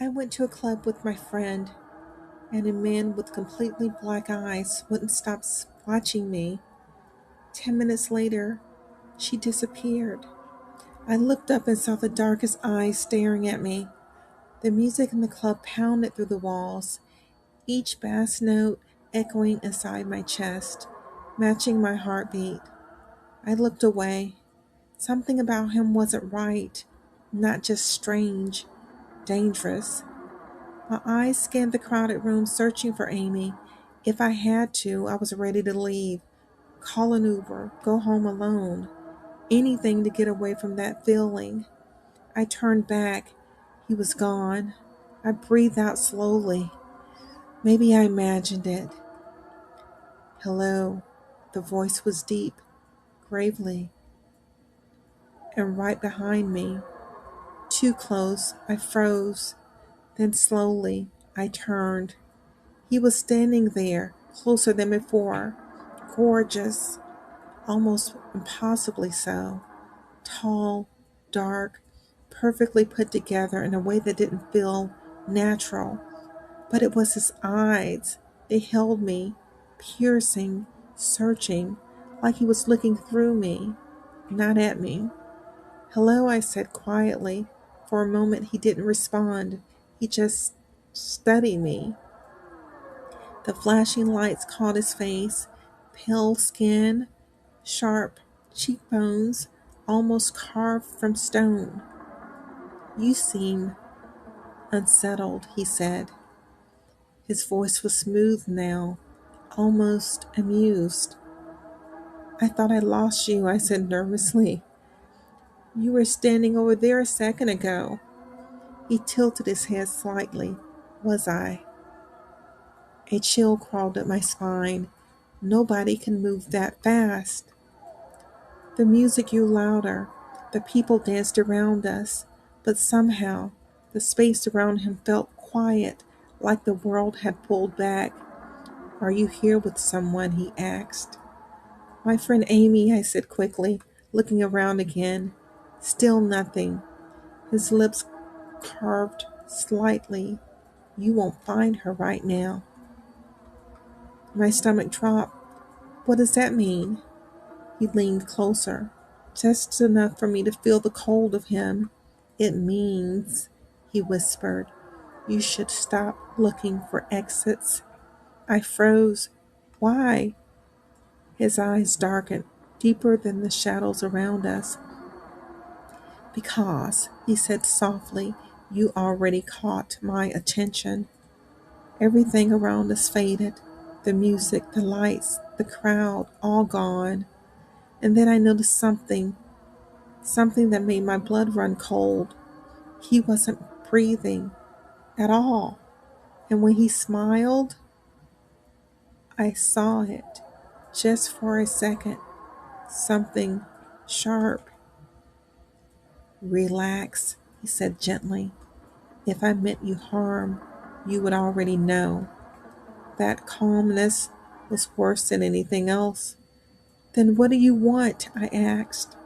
I went to a club with my friend, and a man with completely black eyes wouldn't stop watching me. 10 minutes later, she disappeared. I looked up and saw the darkest eyes staring at me. The music in the club pounded through the walls, each bass note echoing inside my chest, matching my heartbeat. I looked away. Something about him wasn't right, not just strange, dangerous. My eyes scanned the crowded room searching for Amy. If I had to, I was ready to leave, call an Uber, go home alone, anything to get away from that feeling. I turned back. He was gone. I breathed out slowly. Maybe I imagined it. Hello. The voice was deep, gravely, and right behind me. Too close, I froze. Then slowly, I turned. He was standing there, closer than before, gorgeous, almost impossibly so, tall, dark, perfectly put together in a way that didn't feel natural. But it was his eyes. They held me, piercing, searching, like he was looking through me, not at me. Hello, I said quietly. For a moment, he didn't respond. He just studied me. The flashing lights caught his face, pale skin, sharp cheekbones, almost carved from stone. You seem unsettled, he said. His voice was smooth now, almost amused. I thought I lost you, I said nervously. You were standing over there a second ago. He tilted his head slightly. Was I? A chill crawled up my spine. Nobody can move that fast. The music grew louder. The people danced around us. But somehow, the space around him felt quiet, like the world had pulled back. Are you here with someone? He asked. My friend Amy, I said quickly, looking around again. Still nothing. His lips curved slightly. You won't find her right now. My stomach dropped. What does that mean? He leaned closer, just enough for me to feel the cold of him. It means, he whispered, you should stop looking for exits. I froze. Why? His eyes darkened, deeper than the shadows around us. Because, he said softly, you already caught my attention. Everything around us faded. The music, the lights, the crowd, all gone. And then I noticed something that made my blood run cold. He wasn't breathing at all. And when he smiled, I saw it. Just for a second. Something sharp. Relax, he said gently. If I meant you harm, you would already know. That calmness was worse than anything else. Then what do you want? I asked.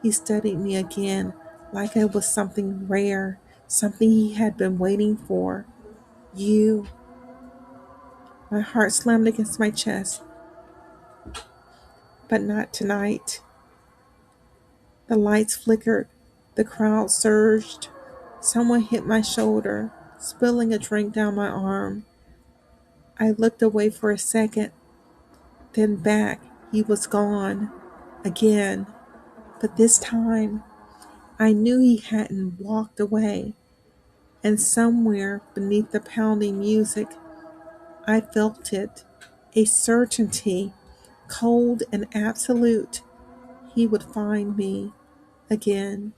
He studied me again, like I was something rare, something he had been waiting for. You. My heart slammed against my chest. But not tonight. The lights flickered. The crowd surged. Someone hit my shoulder, spilling a drink down my arm. I looked away for a second, then back. He was gone. Again. But this time, I knew he hadn't walked away. And somewhere beneath the pounding music, I felt it. A certainty, cold and absolute. He would find me again.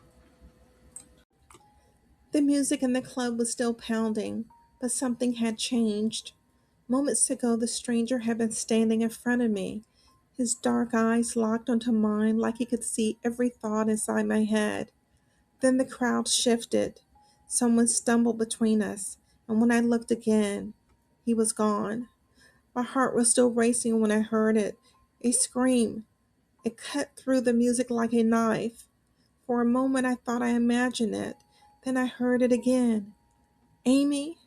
The music in the club was still pounding, but something had changed. Moments ago, the stranger had been standing in front of me, his dark eyes locked onto mine like he could see every thought inside my head. Then the crowd shifted. Someone stumbled between us, and when I looked again, he was gone. My heart was still racing when I heard it. A scream. It cut through the music like a knife. For a moment I thought I imagined it. Then I heard it again. Amy,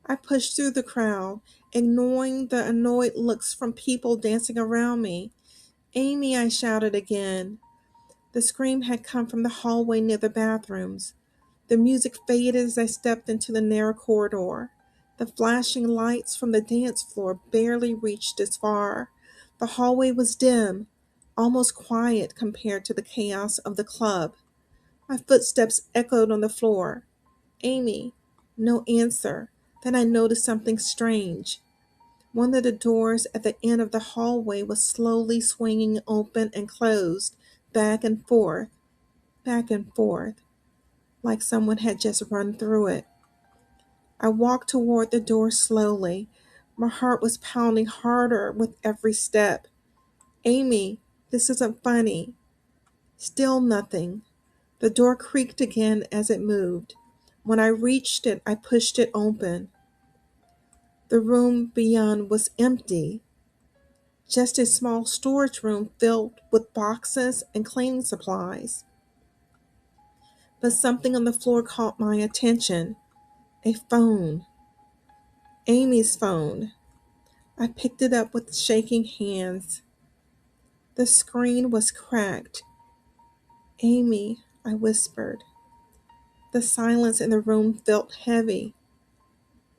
I pushed through the crowd, ignoring the annoyed looks from people dancing around me. Amy, I shouted again. The scream had come from the hallway near the bathrooms. The music faded as I stepped into the narrow corridor. The flashing lights from the dance floor barely reached as far. The hallway was dim, almost quiet compared to the chaos of the club. My footsteps echoed on the floor. Amy, no answer. Then I noticed something strange. One of the doors at the end of the hallway was slowly swinging open and closed, back and forth, like someone had just run through it. I walked toward the door slowly. My heart was pounding harder with every step. Amy, this isn't funny. Still nothing. The door creaked again as it moved. When I reached it, I pushed it open. The room beyond was empty, just a small storage room filled with boxes and cleaning supplies. But something on the floor caught my attention. A phone. Amy's phone. I picked it up with shaking hands. The screen was cracked. Amy, I whispered. The silence in the room felt heavy.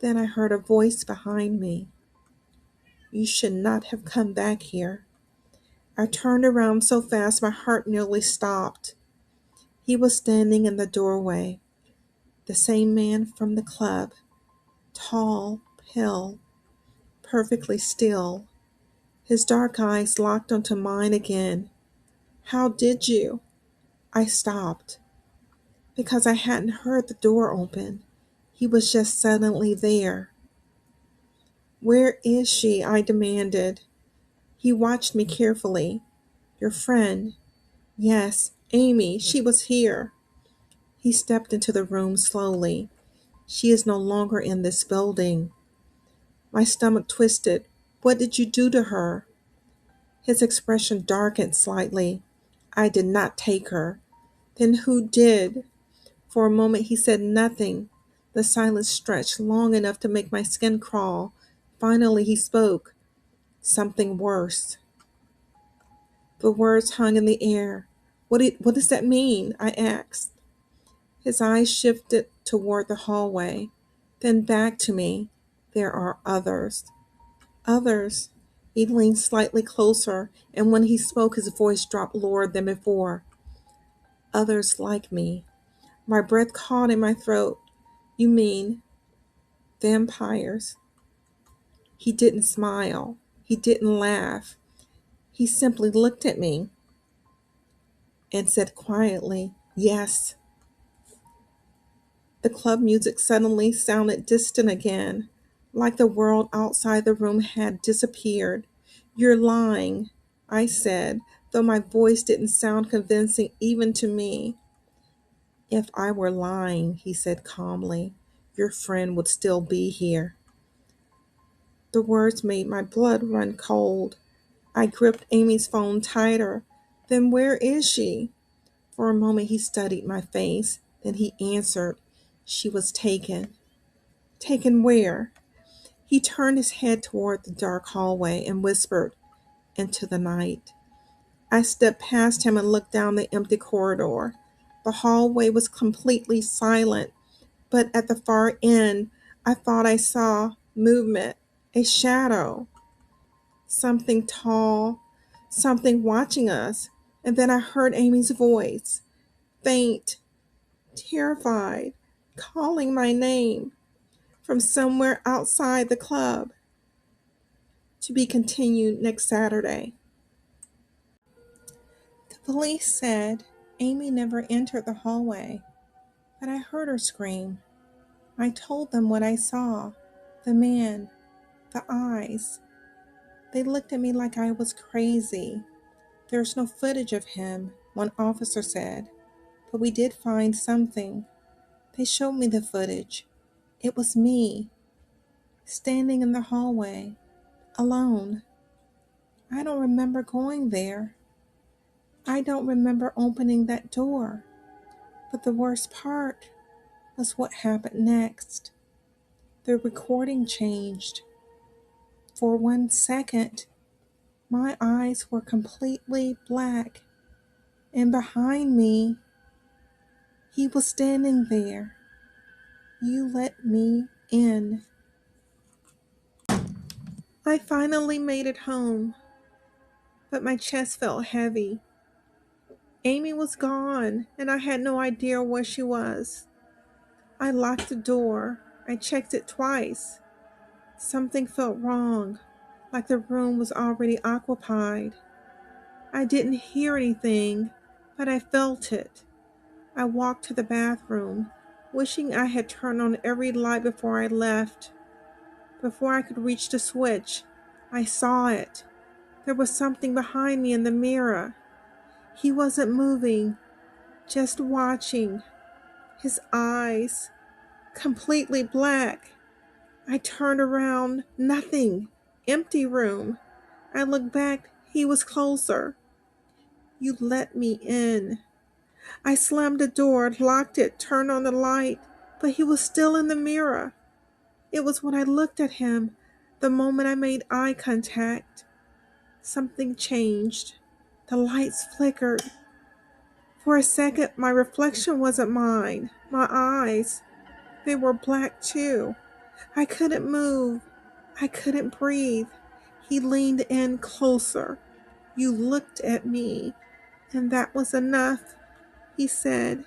Then I heard a voice behind me. You should not have come back here. I turned around so fast my heart nearly stopped. He was standing in the doorway, the same man from the club, tall, pale, perfectly still. His dark eyes locked onto mine again. How did you? I stopped. Because I hadn't heard the door open. He was just suddenly there. Where is she? I demanded. He watched me carefully. Your friend. Yes, Amy, she was here. He stepped into the room slowly. She is no longer in this building. My stomach twisted. What did you do to her? His expression darkened slightly. I did not take her. Then who did? For a moment he said nothing. The silence stretched long enough to make my skin crawl. Finally he spoke. Something worse. The words hung in the air. What does that mean? I asked. His eyes shifted toward the hallway, then back to me. There are others. Others. He leaned slightly closer, and when he spoke, his voice dropped lower than before. Others like me. My breath caught in my throat. You mean vampires? He didn't smile. He didn't laugh. He simply looked at me and said quietly, Yes. The club music suddenly sounded distant again, like the world outside the room had disappeared. You're lying, I said, though my voice didn't sound convincing even to me. If I were lying, he said calmly, your friend would still be here. The words made my blood run cold. I gripped Amy's phone tighter. Then where is she? For a moment he studied my face. Then he answered. She was taken. Taken where? He turned his head toward the dark hallway and whispered, Into the night. I stepped past him and looked down the empty corridor. The hallway was completely silent, but at the far end, I thought I saw movement, a shadow, something tall, something watching us. And then I heard Amy's voice, faint, terrified, calling my name from somewhere outside the club. To be continued next Saturday. The police said Amy never entered the hallway, but I heard her scream. I told them what I saw, the man, the eyes. They looked at me like I was crazy. There's no footage of him, one officer said, but we did find something. They showed me the footage. It was me, standing in the hallway, alone. I don't remember going there. I don't remember opening that door. But the worst part was what happened next. The recording changed. For 1 second, my eyes were completely black, and behind me, he was standing there. You let me in. I finally made it home, but my chest felt heavy. Amy was gone, and I had no idea where she was. I locked the door. I checked it twice. Something felt wrong, like the room was already occupied. I didn't hear anything, but I felt it. I walked to the bathroom, wishing I had turned on every light before I left. Before I could reach the switch, I saw it. There was something behind me in the mirror. He wasn't moving, just watching. His eyes, completely black. I turned around, nothing. Empty room. I looked back, he was closer. You let me in. I slammed the door, locked it, turned on the light, but he was still in the mirror. It was when I looked at him, the moment I made eye contact. Something changed. The lights flickered. For a second, my reflection wasn't mine. My eyes, they were black too. I couldn't move. I couldn't breathe. He leaned in closer. You looked at me, and that was enough, he said.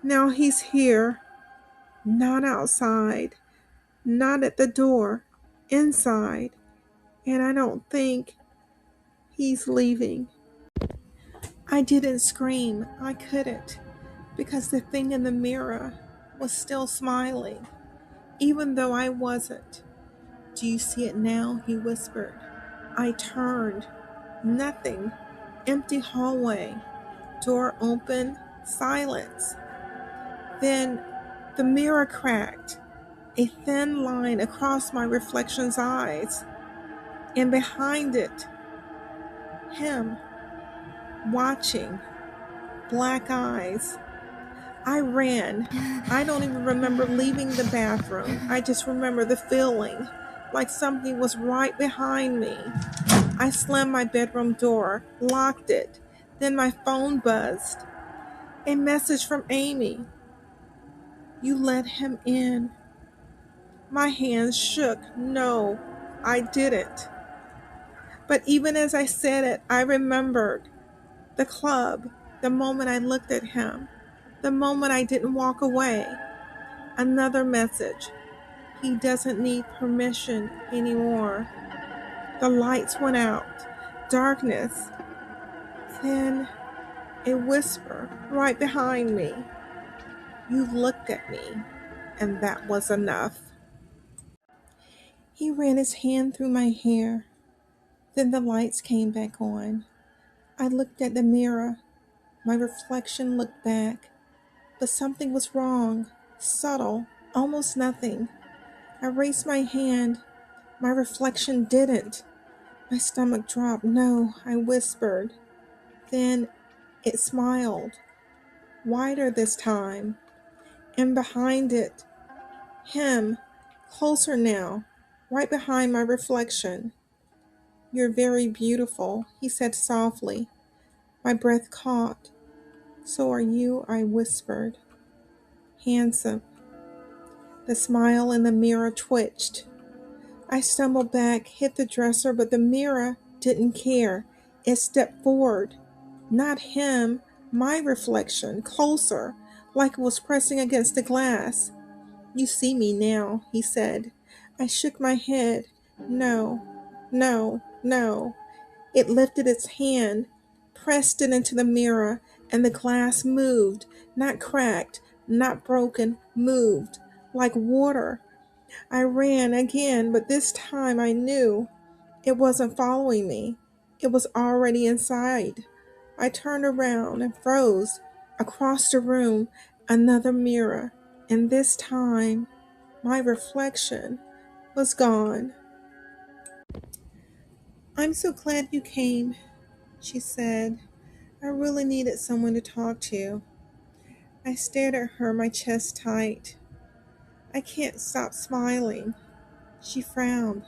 Now he's here, not outside, not at the door, inside, and I don't think he's leaving. I didn't scream. I couldn't, because the thing in the mirror was still smiling, even though I wasn't. Do you see it now? He whispered. I turned. Nothing. Empty hallway. Door open. Silence. Then the mirror cracked. A thin line across my reflection's eyes. And behind it, him, watching. Black eyes. I ran. I don't even remember leaving the bathroom. I just remember the feeling, like something was right behind me. I slammed my bedroom door, locked it. Then my phone buzzed. A message from Amy. You let him in. My hands shook. No, I didn't. But even as I said it, I remembered the club, the moment I looked at him, the moment I didn't walk away. Another message. He doesn't need permission anymore. The lights went out. Darkness. Then a whisper right behind me. You looked at me, and that was enough. He ran his hand through my hair. Then the lights came back on. I looked at the mirror. My reflection looked back. But something was wrong. Subtle. Almost nothing. I raised my hand. My reflection didn't. My stomach dropped. No, I whispered. Then it smiled. Wider this time. And behind it, him. Closer now. Right behind my reflection. You're very beautiful, he said softly. My breath caught. So are you, I whispered. Handsome. The smile in the mirror twitched. I stumbled back, hit the dresser, but the mirror didn't care. It stepped forward. Not him, my reflection, closer, like it was pressing against the glass. You see me now, he said. I shook my head. No, no, no. It lifted its hand, pressed it into the mirror, and the glass moved, not cracked, not broken, moved, like water. I ran again, but this time I knew it wasn't following me. It was already inside. I turned around and froze. Across the room, another mirror, and this time my reflection was gone. I'm so glad you came, she said. I really needed someone to talk to. I stared at her, my chest tight. I can't stop smiling. She frowned.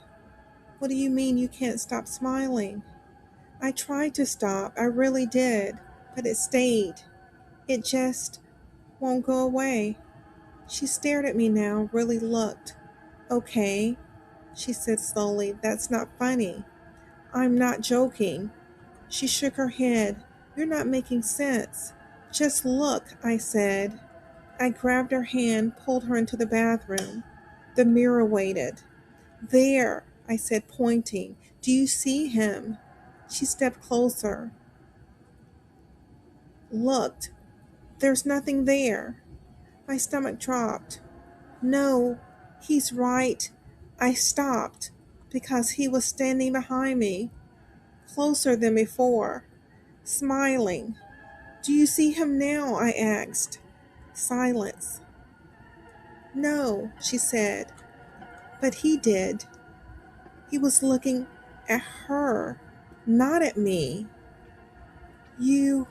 What do you mean you can't stop smiling? I tried to stop, I really did, but it stayed. It just won't go away. She stared at me now, really looked. Okay, she said slowly, that's not funny. I'm not joking. She shook her head. You're not making sense. Just look, I said. I grabbed her hand, pulled her into the bathroom. The mirror waited. There, I said, pointing. Do you see him? She stepped closer. Looked. There's nothing there. My stomach dropped. No, he's right. I stopped because he was standing behind me, closer than before, smiling. Do you see him now? I asked. Silence. No, she said, but he did. He was looking at her, not at me. You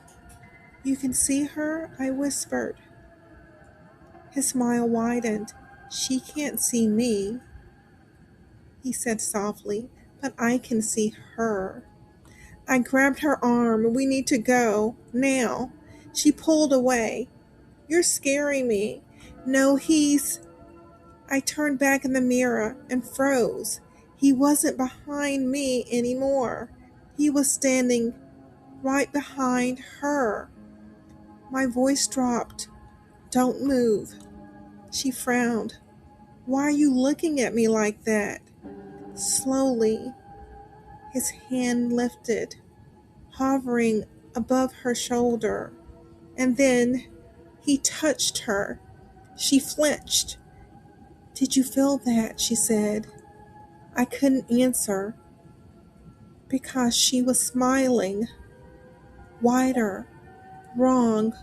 can see her? I whispered. His smile widened. She can't see me, he said softly, but I can see her. I grabbed her arm. We need to go, now. She pulled away. You're scaring me. No, I turned back in the mirror and froze. He wasn't behind me anymore. He was standing right behind her. My voice dropped. Don't move. She frowned. Why are you looking at me like that? Slowly, his hand lifted, hovering above her shoulder, and then he touched her. She flinched. Did you feel that? She said. I couldn't answer because she was smiling, wider, wrong,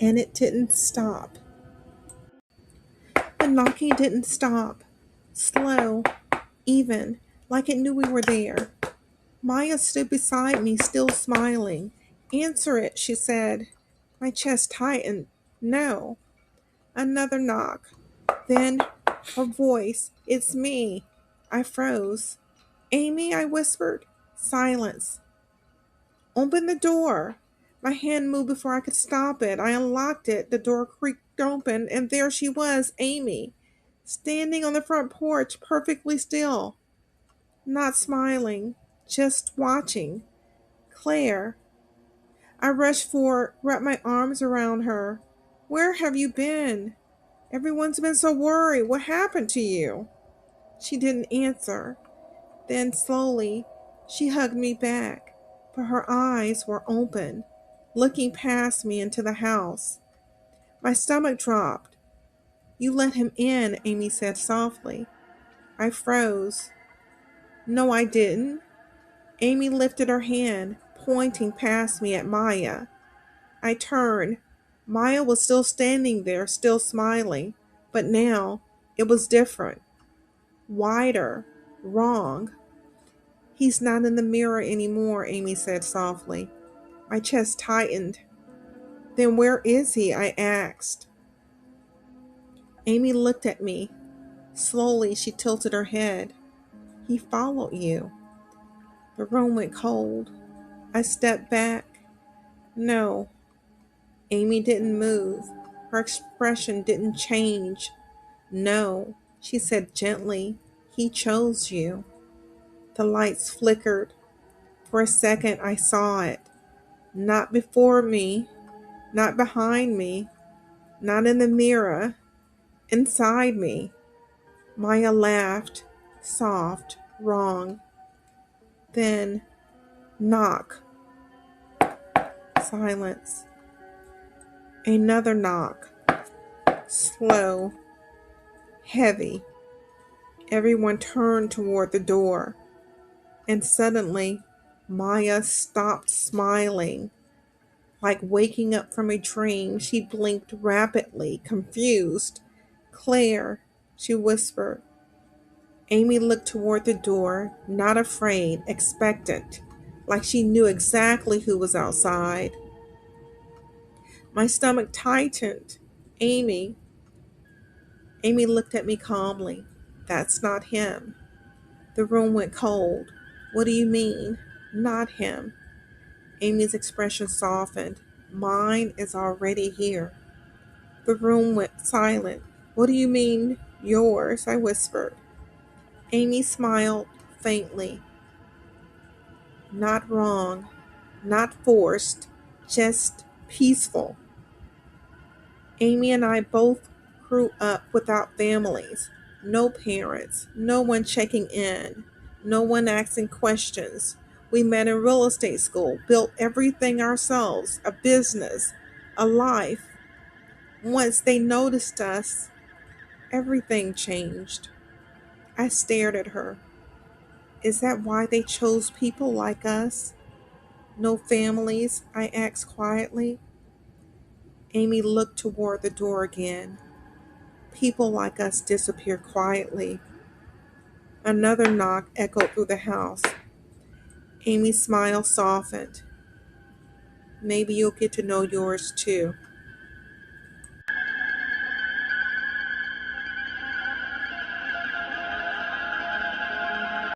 and it didn't stop. The knocking didn't stop. Slow, even, like it knew we were there. Maya stood beside me, still smiling. Answer it, she said. My chest tightened. No. Another knock. Then her voice. It's me. I froze. Amy, I whispered. Silence. Open the door. My hand moved before I could stop it. I unlocked it. The door creaked open, and there she was, Amy, standing on the front porch, perfectly still, not smiling, just watching. Claire. I rushed forward, wrapped my arms around her. Where have you been? Everyone's been so worried. What happened to you? She didn't answer. Then slowly, she hugged me back, but her eyes were open, looking past me into the house. My stomach dropped. You let him in, Amy said softly. I froze. No, I didn't. Amy lifted her hand, pointing past me at Maya. I turned. Maya was still standing there, still smiling, but now it was different. Wider. Wrong. He's not in the mirror anymore, Amy said softly. My chest tightened. Then where is he? I asked. Amy looked at me. Slowly, she tilted her head. He followed you. The room went cold. I stepped back. No. Amy didn't move. Her expression didn't change. No, she said gently. He chose you. The lights flickered. For a second, I saw it. Not before me, not behind me, not in the mirror, inside me. Maya laughed, soft, wrong. Then, knock. Silence. Another knock. Slow, heavy. Everyone turned toward the door. And suddenly, Maya stopped smiling. Like waking up from a dream, she blinked rapidly, confused. Claire, she whispered. Amy looked toward the door, not afraid, expectant, like she knew exactly who was outside. My stomach tightened. Amy. Amy looked at me calmly. That's not him. The room went cold. What do you mean? Not him. Amy's expression softened. Mine is already here. The room went silent. What do you mean, yours? I whispered. Amy smiled faintly. Not wrong, not forced, just peaceful. Amy and I both grew up without families. No parents, no one checking in, no one asking questions. We met in real estate school, built everything ourselves, a business, a life. Once they noticed us, everything changed. I stared at her. Is that why they chose people like us? No families, I asked quietly. Amy looked toward the door again. People like us disappear quietly. Another knock echoed through the house. Amy's smile softened. Maybe you'll get to know yours too.